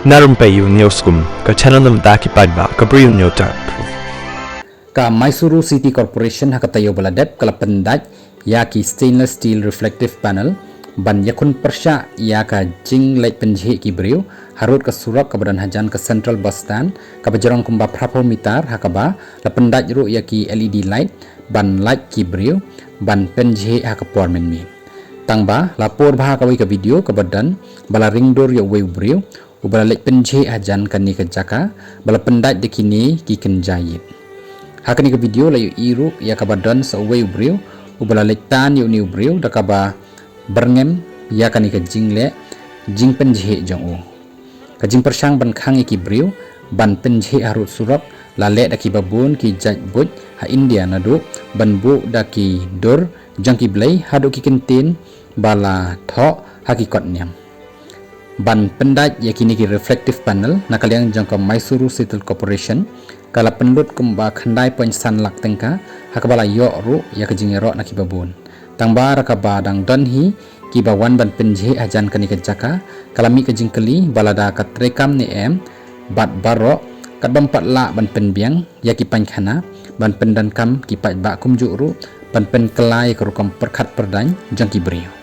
Narum payu neoskum ka channel nam ta ki padba ka briu neotar. Ka Mysuru City Corporation hakatayo baladep kala pendaj ya ki stainless steel reflective panel ban yakun persya ya ka jing light penjhi ki briu harut ka surak ka badan hajan ka central bus stand ka bajarong kumba prapo mitar hakaba la pendaj ru ya ki LED light ban light ki briu ban penjhi hakapor menmi tangba lapor bah ka ka video ka badan bala ringdor ya weu briu ubala light penjhi hajan kan ni ka jaka bala pendaj dekini ki kenjayit hakani ka video layu iru ya ka badan sa weu briu ubala letan yu niu briu dakaba berngem ya kani ka jingle jing penjhe jong u ka jing persang ban khang ki briu ban penjhe harut surap la le daki babun ki jaj buj ha India nadu ban bu daki dor jang ki blai hadu ki kentin bala tho hakikot nyam ban pendaj ya kini ki reflective panel nakaliang jang ka Mysuru City Corporation kala pendut kumba khandai poin san lak tengka hakabala yo ru ya ka jingero naki babun tangba rakaba dang donhi ki bawan ban penjhe ajan kani ka jaka kalami ka jingkeli balada ka trekam ni bat baro kadbam patla ban penbiang ya ki pankhana ban pendan kam ki pat ba kum juru ban pen kelai ka rukam perkhat perdan jang ki brio